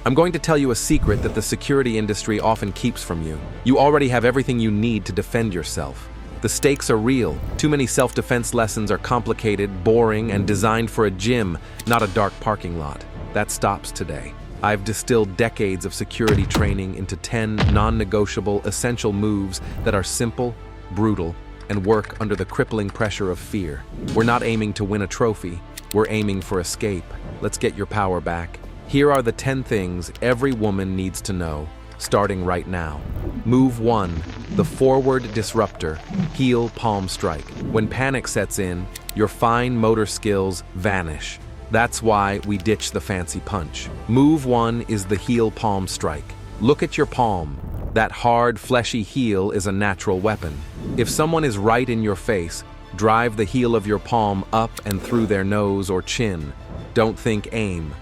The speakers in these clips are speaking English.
I'm going to tell you a secret that the security industry often keeps from you. You already have everything you need to defend yourself. The stakes are real. Too many self-defense lessons are complicated, boring, and designed for a gym, not a dark parking lot. That stops today. I've distilled decades of security training into 10 non-negotiable, essential moves that are simple, brutal, and work under the crippling pressure of fear. We're not aiming to win a trophy. We're aiming for escape. Let's get your power back. Here are the 10 things every woman needs to know, starting right now. Move 1, the forward disruptor, heel palm strike. When panic sets in, your fine motor skills vanish. That's why we ditch the fancy punch. Move 1 is the heel palm strike. Look at your palm. That hard, fleshy heel is a natural weapon. If someone is right in your face, drive the heel of your palm up and through their nose or chin. Don't think aim.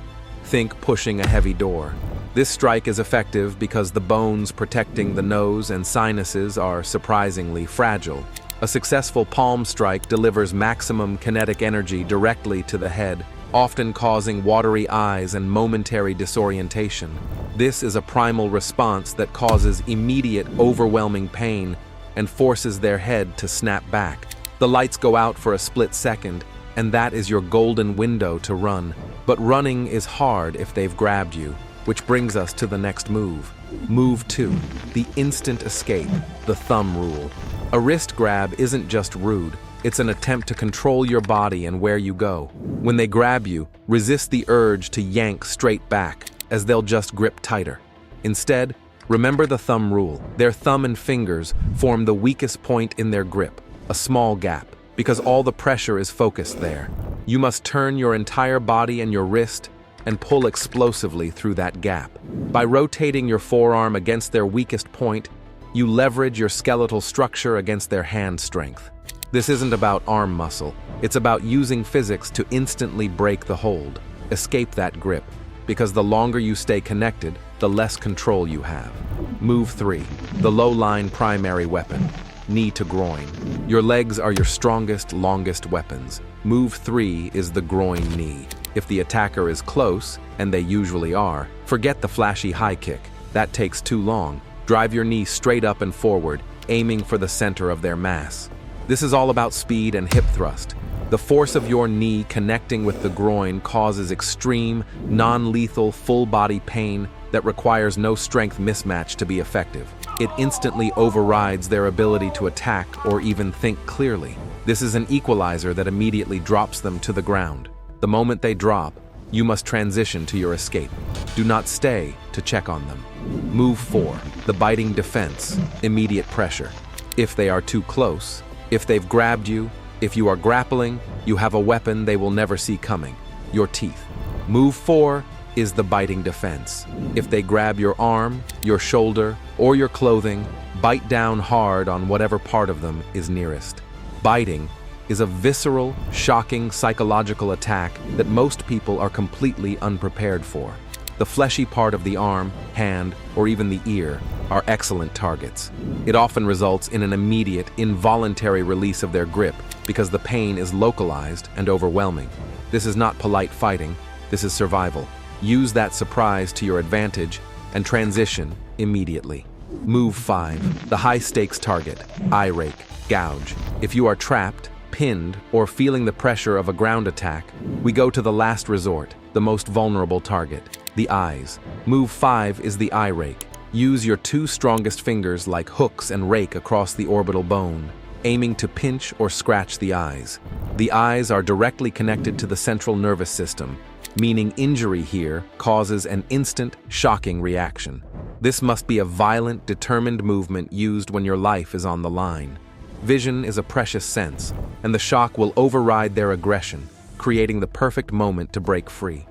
Think pushing a heavy door. This strike is effective because the bones protecting the nose and sinuses are surprisingly fragile. A successful palm strike delivers maximum kinetic energy directly to the head, often causing watery eyes and momentary disorientation. This is a primal response that causes immediate, overwhelming pain and forces their head to snap back. The lights go out for a split second, and that is your golden window to run. But running is hard if they've grabbed you, which brings us to the next move. Move 2, the instant escape, the thumb rule. A wrist grab isn't just rude, it's an attempt to control your body and where you go. When they grab you, resist the urge to yank straight back, as they'll just grip tighter. Instead, remember the thumb rule. Their thumb and fingers form the weakest point in their grip, a small gap, because all the pressure is focused there. You must turn your entire body and your wrist and pull explosively through that gap. By rotating your forearm against their weakest point, you leverage your skeletal structure against their hand strength. This isn't about arm muscle. It's about using physics to instantly break the hold, escape that grip, because the longer you stay connected, the less control you have. Move 3, the low-line primary weapon, knee to groin. Your legs are your strongest, longest weapons. Move 3 is the groin knee. If the attacker is close, and they usually are, forget the flashy high kick. That takes too long. Drive your knee straight up and forward, aiming for the center of their mass. This is all about speed and hip thrust. The force of your knee connecting with the groin causes extreme, non-lethal, full-body pain that requires no strength mismatch to be effective. It instantly overrides their ability to attack or even think clearly. This is an equalizer that immediately drops them to the ground. The moment they drop, you must transition to your escape. Do not stay to check on them. Move 4, the biting defense, immediate pressure. If they are too close, if they've grabbed you, if you are grappling, you have a weapon they will never see coming, your teeth. Move 4 is the biting defense. If they grab your arm, your shoulder, or your clothing, bite down hard on whatever part of them is nearest. Biting is a visceral, shocking psychological attack that most people are completely unprepared for. The fleshy part of the arm, hand, or even the ear are excellent targets. It often results in an immediate, involuntary release of their grip because the pain is localized and overwhelming. This is not polite fighting, this is survival. Use that surprise to your advantage and transition immediately. Move 5, the high-stakes target, eye rake, gouge. If you are trapped, pinned, or feeling the pressure of a ground attack, we go to the last resort, the most vulnerable target, the eyes. Move 5 is the eye rake. Use your 2 strongest fingers like hooks and rake across the orbital bone, aiming to pinch or scratch the eyes. The eyes are directly connected to the central nervous system, meaning injury here causes an instant, shocking reaction. This must be a violent, determined movement used when your life is on the line. Vision is a precious sense, and the shock will override their aggression, creating the perfect moment to break free.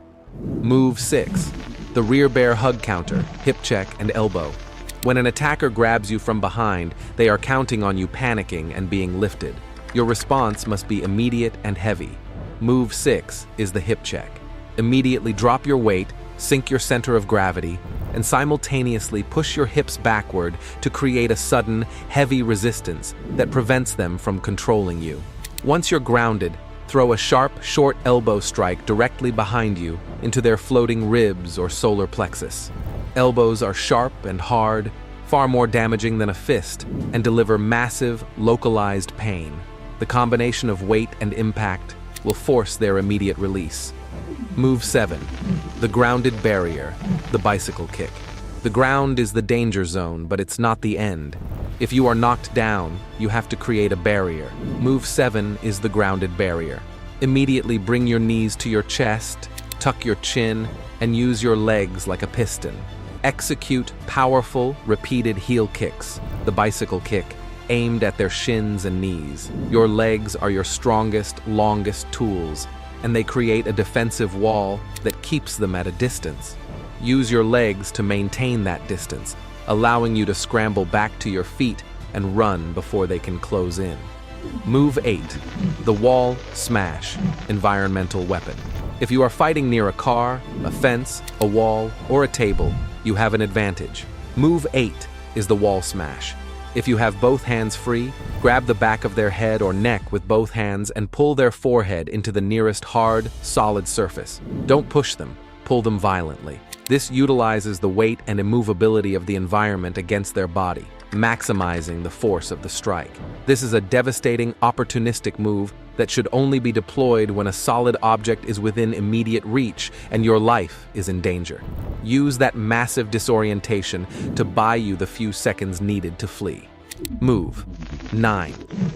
Move 6, the rear bear hug counter, hip check, and elbow. When an attacker grabs you from behind, they are counting on you panicking and being lifted. Your response must be immediate and heavy. Move 6 is the hip check. Immediately drop your weight, sink your center of gravity, and simultaneously push your hips backward to create a sudden, heavy resistance that prevents them from controlling you. Once you're grounded, Throw a sharp, short elbow strike directly behind you into their floating ribs or solar plexus. Elbows are sharp and hard, far more damaging than a fist, and deliver massive, localized pain. The combination of weight and impact will force their immediate release. Move 7. The grounded barrier, the bicycle kick. The ground is the danger zone, but it's not the end. If you are knocked down, you have to create a barrier. Move 7 is the grounded barrier. Immediately bring your knees to your chest, tuck your chin, and use your legs like a piston. Execute powerful, repeated heel kicks, the bicycle kick, aimed at their shins and knees. Your legs are your strongest, longest tools, and they create a defensive wall that keeps them at a distance. Use your legs to maintain that distance, allowing you to scramble back to your feet and run before they can close in. Move 8. The wall smash, environmental weapon. If you are fighting near a car, a fence, a wall, or a table, you have an advantage. Move 8 is the wall smash. If you have both hands free, grab the back of their head or neck with both hands and pull their forehead into the nearest hard, solid surface. Don't push them, pull them violently. This utilizes the weight and immovability of the environment against their body, maximizing the force of the strike. This is a devastating, opportunistic move that should only be deployed when a solid object is within immediate reach and your life is in danger. Use that massive disorientation to buy you the few seconds needed to flee. Move 9.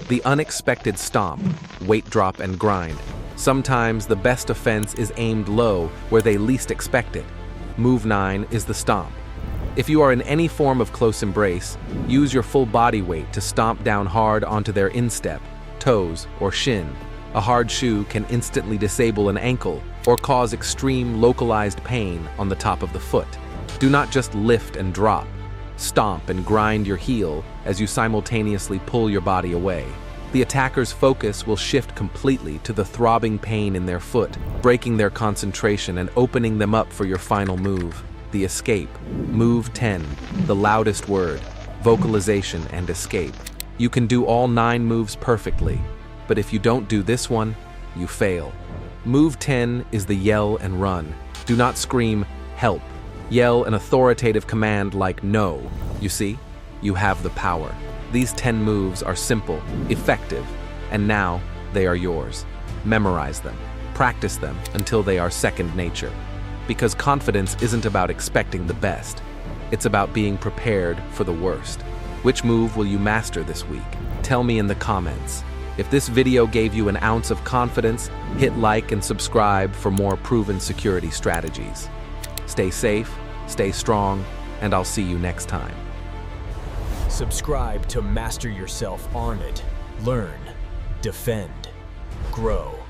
The unexpected stomp, weight drop and grind. Sometimes the best offense is aimed low where they least expect it. Move 9 is the stomp. If you are in any form of close embrace, use your full body weight to stomp down hard onto their instep, toes, or shin. A hard shoe can instantly disable an ankle or cause extreme localized pain on the top of the foot. Do not just lift and drop. Stomp and grind your heel as you simultaneously pull your body away. The attacker's focus will shift completely to the throbbing pain in their foot, breaking their concentration and opening them up for your final move, the escape. Move 10, the loudest word, vocalization and escape. You can do all 9 moves perfectly, but if you don't do this one, you fail. Move 10 is the yell and run. Do not scream, help. Yell an authoritative command like no. You see, you have the power. These 10 moves are simple, effective, and now they are yours. Memorize them. Practice them until they are second nature. Because confidence isn't about expecting the best. It's about being prepared for the worst. Which move will you master this week? Tell me in the comments. If this video gave you an ounce of confidence, hit like and subscribe for more proven security strategies. Stay safe, stay strong, and I'll see you next time. Subscribe to master yourself on it. Learn, defend, grow.